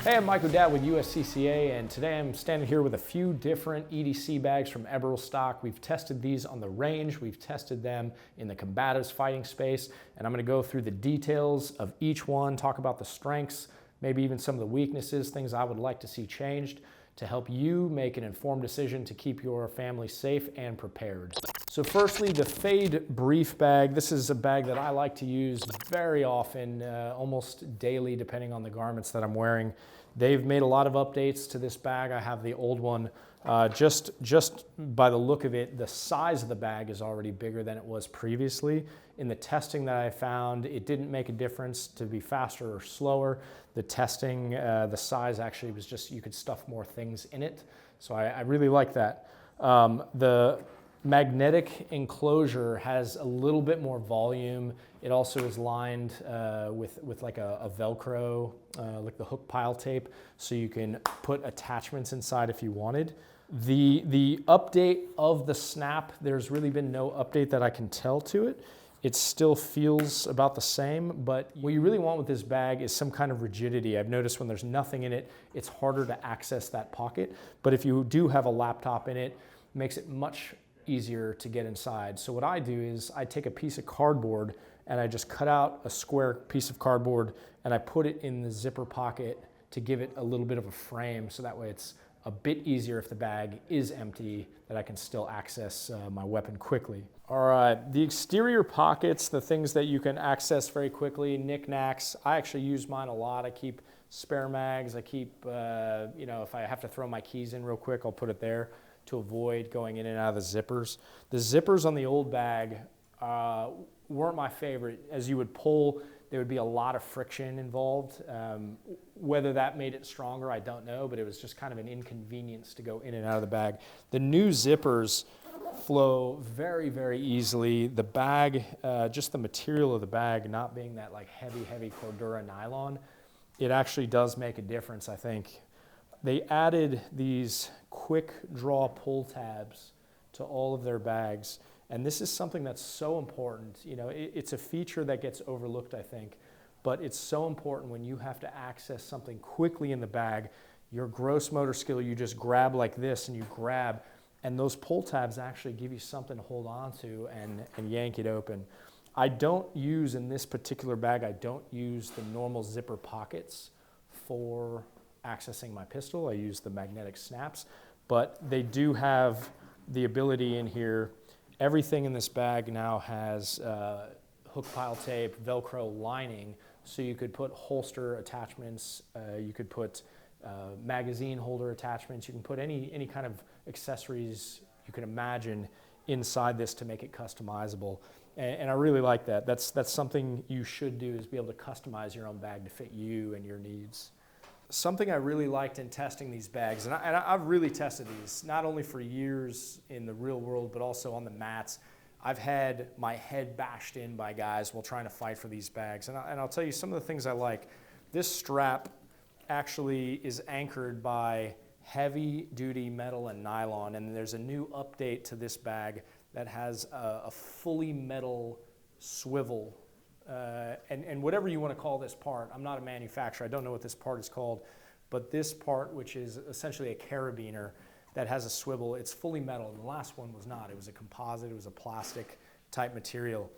Hey, I'm Michael Dad with USCCA, and today I'm standing here with a few different EDC bags from Eberl stock. We've tested these on the range, we've tested them in the combatives fighting space, and I'm going to go through the details of each one, talk about the strengths, maybe even some of the weaknesses, things I would like to see changed to help you make an informed decision to keep your family safe and prepared. So firstly, the Fade Brief bag. This is a bag that I like to use very often, almost daily, depending on the garments that I'm wearing. They've made a lot of updates to this bag. I have the old one. Just by the look of it, the size of the bag is already bigger than it was previously. In the testing that I found, it didn't make a difference to be faster or slower. The testing, the size actually was just, you could stuff more things in it. So I really like that. The magnetic enclosure has a little bit more volume. It also is lined with like a Velcro, like the hook pile tape, so you can put attachments inside if you wanted. The update of the snap, there's really been no update that I can tell to it. It still feels about the same, but what you really want with this bag is some kind of rigidity. I've noticed when there's nothing in it, it's harder to access that pocket. But if you do have a laptop in it, it makes it much easier to get inside. So what I do is I take a piece of cardboard and I just cut out a square piece of cardboard and I put it in the zipper pocket to give it a little bit of a frame, so that way it's a bit easier if the bag is empty, that I can still access my weapon quickly. All right, the exterior pockets, the things that you can access very quickly, knickknacks. I actually use mine a lot. I keep spare mags. I keep, if I have to throw my keys in real quick, I'll put it there to avoid going in and out of the zippers. The zippers on the old bag weren't my favorite. As you would pull, there would be a lot of friction involved. Whether that made it stronger, I don't know, but it was just kind of an inconvenience to go in and out of the bag. The new zippers flow very, very easily. The bag, just the material of the bag not being that like heavy Cordura nylon, it actually does make a difference, I think. They added these quick draw pull tabs to all of their bags. And this is something that's so important. You know, it's a feature that gets overlooked, I think, but it's so important when you have to access something quickly in the bag. Your gross motor skill, you just grab like this and you grab, and those pull tabs actually give you something to hold on to and yank it open. I don't use, in this particular bag, I don't use the normal zipper pockets for accessing my pistol. I use the magnetic snaps, but they do have the ability in here. Everything in this bag now has hook pile tape, Velcro lining, so you could put holster attachments, you could put magazine holder attachments, you can put any kind of accessories you can imagine inside this to make it customizable. And I really like that. That's something you should do, is be able to customize your own bag to fit you and your needs. Something I really liked in testing these bags, and I've really tested these, not only for years in the real world, but also on the mats. I've had my head bashed in by guys while trying to fight for these bags. And I'll tell you some of the things I like. This strap actually is anchored by heavy duty metal and nylon, and there's a new update to this bag that has a fully metal swivel. And whatever you want to call this part, I'm not a manufacturer, I don't know what this part is called, but this part, which is essentially a carabiner that has a swivel, it's fully metal, and the last one was not. It was a composite, it was a plastic type material.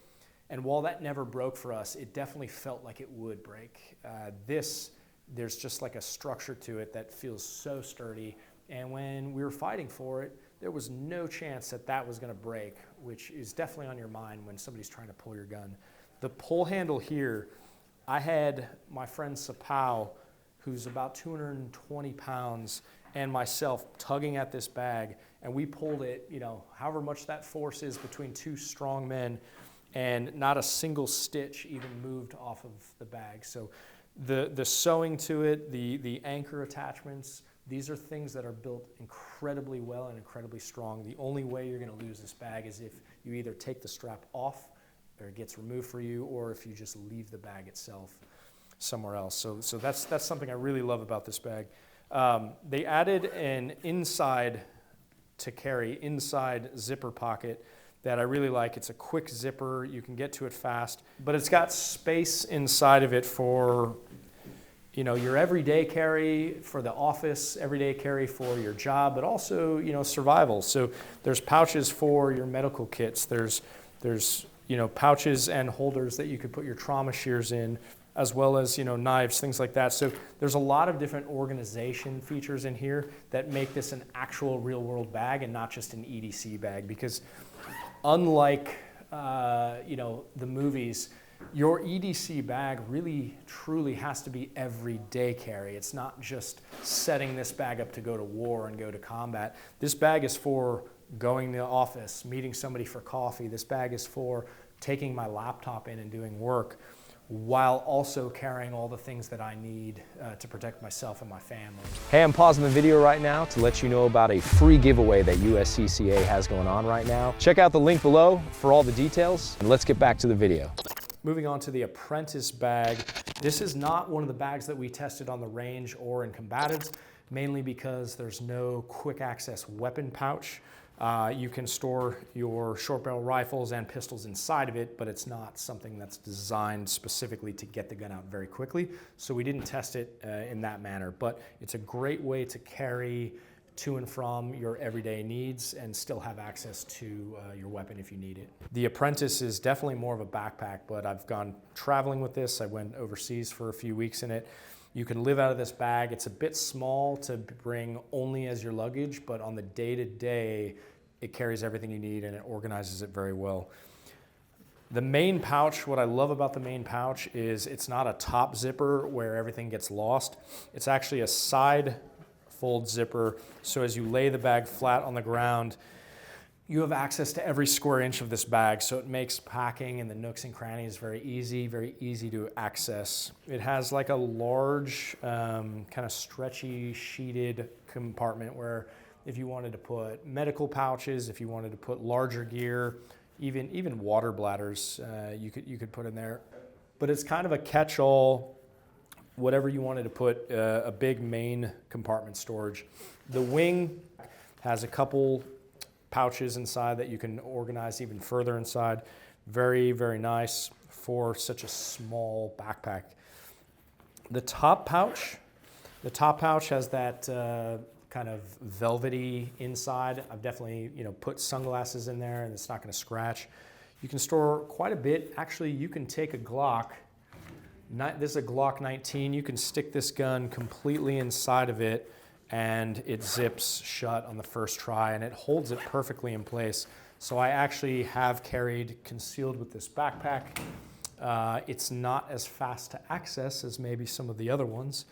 And while that never broke for us, it definitely felt like it would break. There's just like a structure to it that feels so sturdy, and when we were fighting for it, there was no chance that that was going to break, which is definitely on your mind when somebody's trying to pull your gun. The pull handle here, I had my friend Sapow, who's about 220 pounds, and myself tugging at this bag, and we pulled it, however much that force is between two strong men, and not a single stitch even moved off of the bag. So the sewing to it, the anchor attachments, these are things that are built incredibly well and incredibly strong. The only way you're going to lose this bag is if you either take the strap off or it gets removed for you, or if you just leave the bag itself somewhere else. So that's something I really love about this bag. They added an inside zipper pocket that I really like. It's a quick zipper, you can get to it fast, but it's got space inside of it for your everyday carry for the office, everyday carry for your job, but also, survival. So there's pouches for your medical kits. There's pouches and holders that you could put your trauma shears in, as well as, knives, things like that. So there's a lot of different organization features in here that make this an actual real world bag and not just an EDC bag, because unlike, the movies, your EDC bag really truly has to be everyday carry. It's not just setting this bag up to go to war and go to combat. This bag is for going to the office, meeting somebody for coffee. This bag is for taking my laptop in and doing work, while also carrying all the things that I need to protect myself and my family. Hey, I'm pausing the video right now to let you know about a free giveaway that USCCA has going on right now. Check out the link below for all the details, and let's get back to the video. Moving on to the apprentice bag. This is not one of the bags that we tested on the range or in combatives, mainly because there's no quick access weapon pouch. You can store your short barrel rifles and pistols inside of it, but it's not something that's designed specifically to get the gun out very quickly. So we didn't test it in that manner, but it's a great way to carry to and from your everyday needs and still have access to your weapon if you need it. The Apprentice is definitely more of a backpack, but I've gone traveling with this. I went overseas for a few weeks in it. You can live out of this bag. It's a bit small to bring only as your luggage, but on the day-to-day, it carries everything you need and it organizes it very well. The main pouch, what I love about the main pouch is it's not a top zipper where everything gets lost. It's actually a side fold zipper, so as you lay the bag flat on the ground, you have access to every square inch of this bag, so it makes packing in the nooks and crannies very easy to access. It has like a large, kind of stretchy, sheeted compartment where if you wanted to put medical pouches, if you wanted to put larger gear, even water bladders, you could put in there. But it's kind of a catch-all, whatever you wanted to put, a big main compartment storage. The wing has a couple pouches inside that you can organize even further inside. Very, very nice for such a small backpack. The top pouch has that kind of velvety inside. I've definitely put sunglasses in there and it's not going to scratch. You can store quite a bit. Actually, you can take a Glock. This is a Glock 19. You can stick this gun completely inside of it and it zips shut on the first try and it holds it perfectly in place. So I actually have carried concealed with this backpack. It's not as fast to access as maybe some of the other ones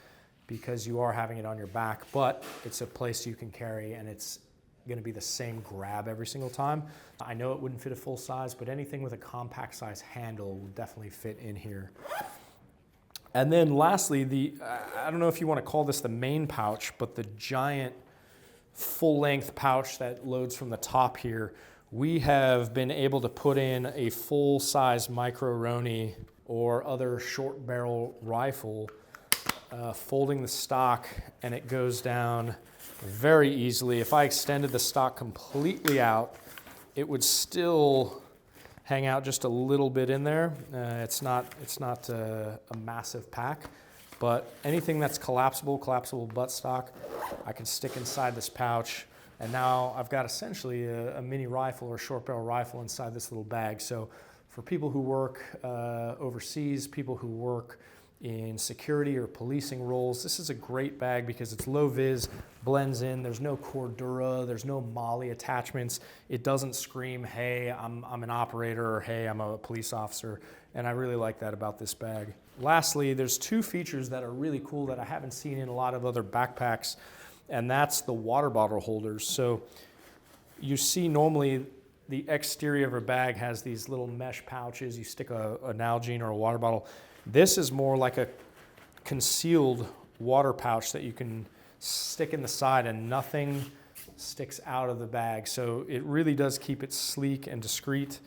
because you are having it on your back, but it's a place you can carry and it's going to be the same grab every single time. I know it wouldn't fit a full size, but anything with a compact size handle will definitely fit in here. And then lastly, I don't know if you want to call this the main pouch, but the giant full-length pouch that loads from the top here, we have been able to put in a full-size micro Roni or other short barrel rifle, folding the stock, and it goes down very easily. If I extended the stock completely out, it would still hang out just a little bit in there. It's not a massive pack, but anything that's collapsible buttstock, I can stick inside this pouch. And now I've got essentially a mini rifle or short barrel rifle inside this little bag. So for people who work overseas, people who work in security or policing roles, this is a great bag because it's low vis, blends in, there's no cordura, there's no MOLLE attachments. It doesn't scream, hey, I'm an operator, or hey, I'm a police officer, and I really like that about this bag. Lastly, there's two features that are really cool that I haven't seen in a lot of other backpacks, and that's the water bottle holders. So you see normally the exterior of a bag has these little mesh pouches, you stick an Nalgene or a water bottle. This is more like a concealed water pouch that you can stick in the side and nothing sticks out of the bag. So it really does keep it sleek and discreet.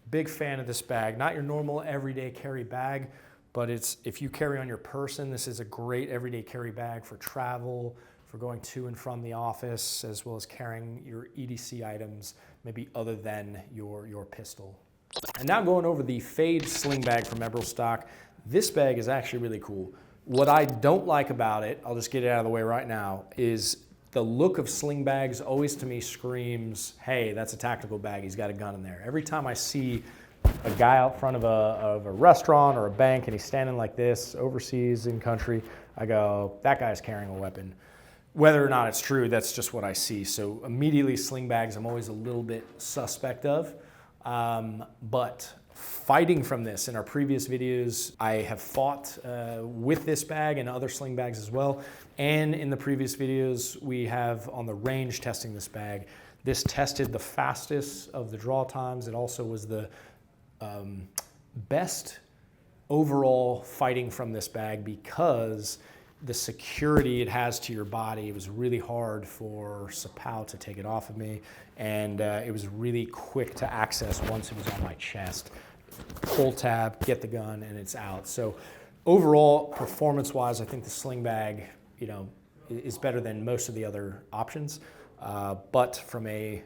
Big fan of this bag. Not your normal everyday carry bag, but if you carry on your person, this is a great everyday carry bag for travel, for going to and from the office, as well as carrying your EDC items, maybe other than your pistol. And now going over the Fade sling bag from Eberl stock. This bag is actually really cool. What I don't like about it, I'll just get it out of the way right now, is the look of sling bags always to me screams, hey, that's a tactical bag, he's got a gun in there. Every time I see a guy out front of a restaurant or a bank and he's standing like this overseas in country, I go, that guy's carrying a weapon. Whether or not it's true, that's just what I see. So immediately sling bags I'm always a little bit suspect of. But fighting from this, in our previous videos, I have fought with this bag and other sling bags as well. And in the previous videos, we have on the range testing this bag. This tested the fastest of the draw times. It also was the best overall fighting from this bag because the security it has to your body. It was really hard for Sapow to take it off of me, and it was really quick to access once it was on my chest. Pull tab, get the gun, and it's out. So overall, performance-wise, I think the sling bag, you know, is better than most of the other options. But from a,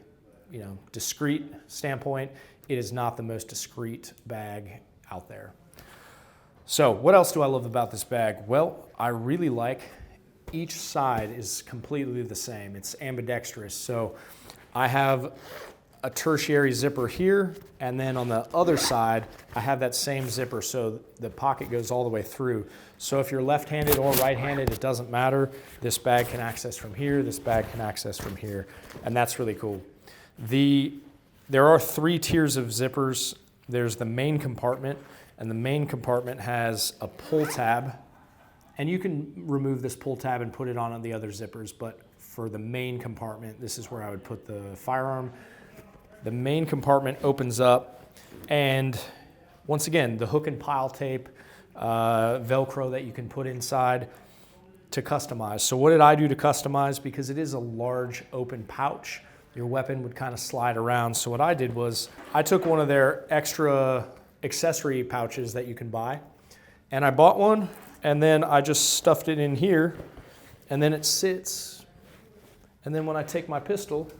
you know, discreet standpoint, it is not the most discreet bag out there. So what else do I love about this bag? Well, I really like each side is completely the same. It's ambidextrous. So I have a tertiary zipper here, and then on the other side, I have that same zipper, so the pocket goes all the way through. So if you're left-handed or right-handed, it doesn't matter. This bag can access from here, this bag can access from here, and that's really cool. There are 3 tiers of zippers. There's the main compartment, and the main compartment has a pull tab, and you can remove this pull tab and put it on the other zippers, but for the main compartment, this is where I would put the firearm. The main compartment opens up, and once again, the hook and pile tape, Velcro that you can put inside to customize. So what did I do to customize? Because it is a large open pouch, your weapon would kind of slide around. So what I did was I took one of their extra accessory pouches that you can buy, and I bought one, and then I just stuffed it in here, and then it sits, and then when I take my pistol,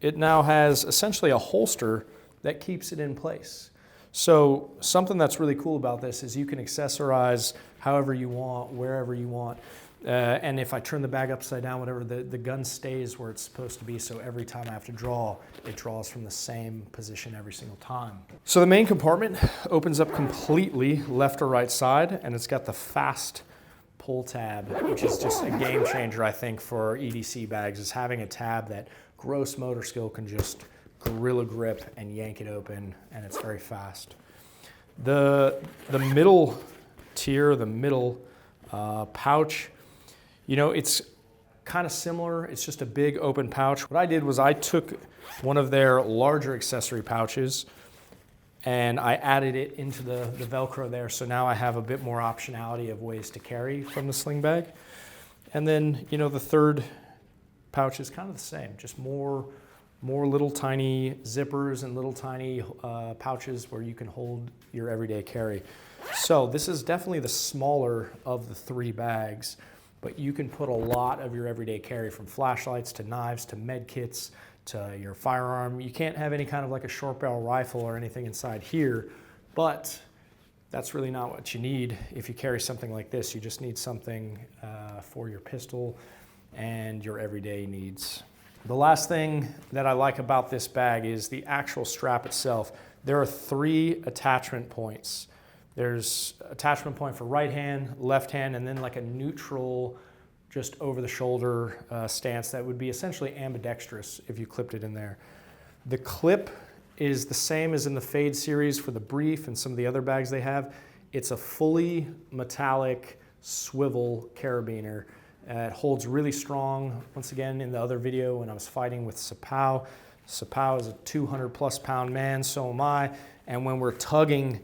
it now has essentially a holster that keeps it in place. So something that's really cool about this is you can accessorize however you want, wherever you want. And if I turn the bag upside down, whatever, the gun stays where it's supposed to be. So every time I have to draw, it draws from the same position every single time. So the main compartment opens up completely left or right side, and it's got the fast pull tab, which is just a game changer, I think, for EDC bags, is having a tab that gross motor skill can just gorilla grip and yank it open, and it's very fast. The middle tier, the middle pouch, you know, it's kind of similar. It's just a big open pouch. What I did was I took one of their larger accessory pouches and I added it into the Velcro there. So now I have a bit more optionality of ways to carry from the sling bag. And then, you know, the third pouch is kind of the same, just more little tiny zippers and little tiny pouches where you can hold your everyday carry. So this is definitely the smaller of the 3 bags, but you can put a lot of your everyday carry, from flashlights to knives to med kits to your firearm. You can't have any kind of like a short barrel rifle or anything inside here, but that's really not what you need if you carry something like this. You just need something for your pistol and your everyday needs. The last thing that I like about this bag is the actual strap itself. There are 3 attachment points. There's attachment point for right hand, left hand, and then like a neutral, just over the shoulder stance that would be essentially ambidextrous if you clipped it in there. The clip is the same as in the Fade series for the Brief and some of the other bags they have. It's a fully metallic swivel carabiner. It holds really strong. Once again, in the other video when I was fighting with Sapow, Sapow is a 200+ pound man, so am I. And when we're tugging,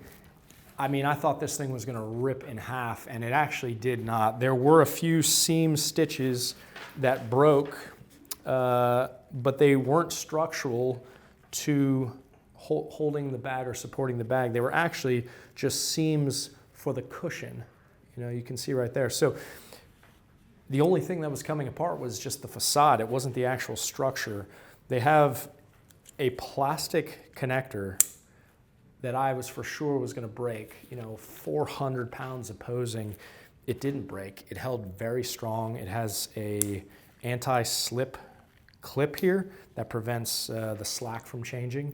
I mean, I thought this thing was gonna rip in half, and it actually did not. There were a few seam stitches that broke, but they weren't structural to holding the bag or supporting the bag. They were actually just seams for the cushion. You know, you can see right there. So the only thing that was coming apart was just the facade. It wasn't the actual structure. They have a plastic connector that I was for sure was going to break. 400 pounds of posing, it didn't break. It held very strong. It has a anti-slip clip here that prevents the slack from changing.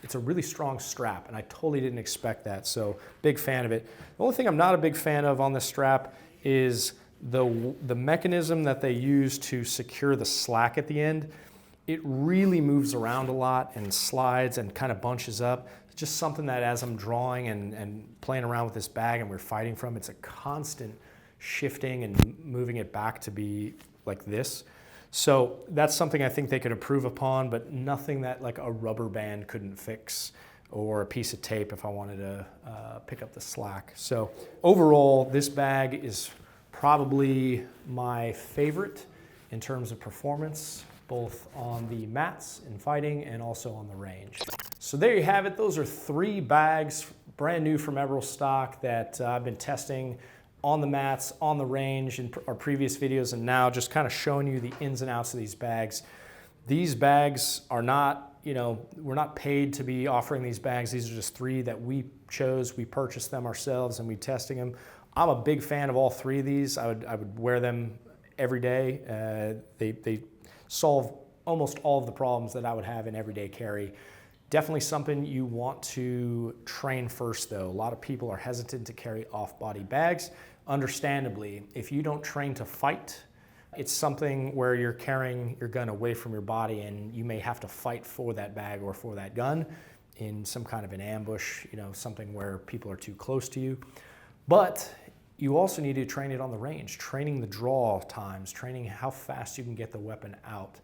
It's a really strong strap, and I totally didn't expect that, so big fan of it. The only thing I'm not a big fan of on this strap is the mechanism that they use to secure the slack at the end. It really moves around a lot and slides and kind of bunches up. It's just something that as I'm drawing and playing around with this bag and we're fighting from, it's a constant shifting and moving it back to be like this. So that's something I think they could improve upon, but nothing that like a rubber band couldn't fix, or a piece of tape if I wanted to pick up the slack. So overall, this bag is probably my favorite in terms of performance, both on the mats in fighting and also on the range. So there you have it. Those are 3 bags, brand new from Eberl stock, that I've been testing on the mats, on the range in our previous videos, and now just kind of showing you the ins and outs of these bags. These bags are not, we're not paid to be offering these bags. These are just 3 that we chose. We purchased them ourselves and we're testing them. I'm a big fan of all 3 of these. I would wear them every day. They solve almost all of the problems that I would have in everyday carry. Definitely something you want to train first though. A lot of people are hesitant to carry off-body bags. Understandably, if you don't train to fight, it's something where you're carrying your gun away from your body and you may have to fight for that bag or for that gun in some kind of an ambush, something where people are too close to you. But you also need to train it on the range, training the draw times, training how fast you can get the weapon out.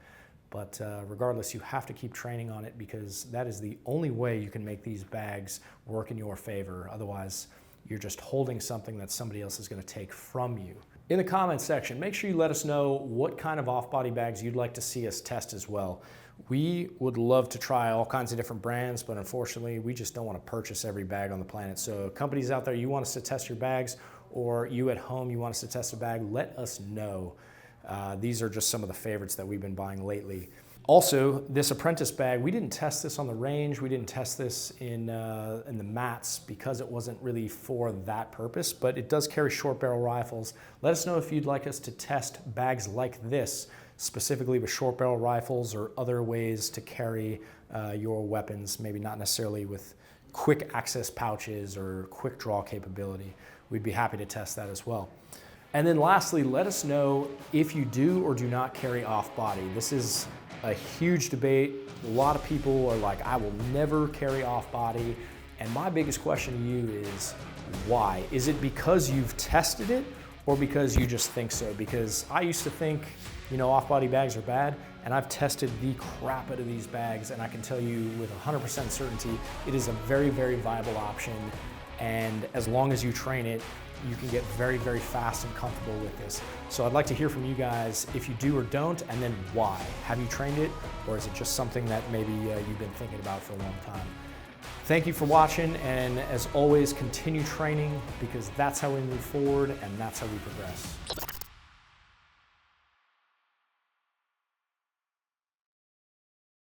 But regardless, you have to keep training on it, because that is the only way you can make these bags work in your favor. Otherwise, you're just holding something that somebody else is going to take from you. In the comments section, make sure you let us know what kind of off-body bags you'd like to see us test as well. We would love to try all kinds of different brands, but unfortunately, we just don't want to purchase every bag on the planet. So companies out there, you want us to test your bags, or you at home, you want us to test a bag, let us know. These are just some of the favorites that we've been buying lately. Also, this apprentice bag, we didn't test this on the range. We didn't test this in the mats because it wasn't really for that purpose, but it does carry short barrel rifles. Let us know if you'd like us to test bags like this, specifically with short barrel rifles or other ways to carry your weapons, maybe not necessarily with quick access pouches or quick draw capability. We'd be happy to test that as well. And then lastly, let us know if you do or do not carry off-body. This is a huge debate. A lot of people are like, I will never carry off-body. And my biggest question to you is, why? Is it because you've tested it, or because you just think so? Because I used to think, off-body bags are bad, and I've tested the crap out of these bags, and I can tell you with 100% certainty, it is a very, very viable option. And as long as you train it, you can get very, very fast and comfortable with this. So I'd like to hear from you guys if you do or don't, and then why. Have you trained it, or is it just something that maybe you've been thinking about for a long time? Thank you for watching, and as always, continue training, because that's how we move forward and that's how we progress.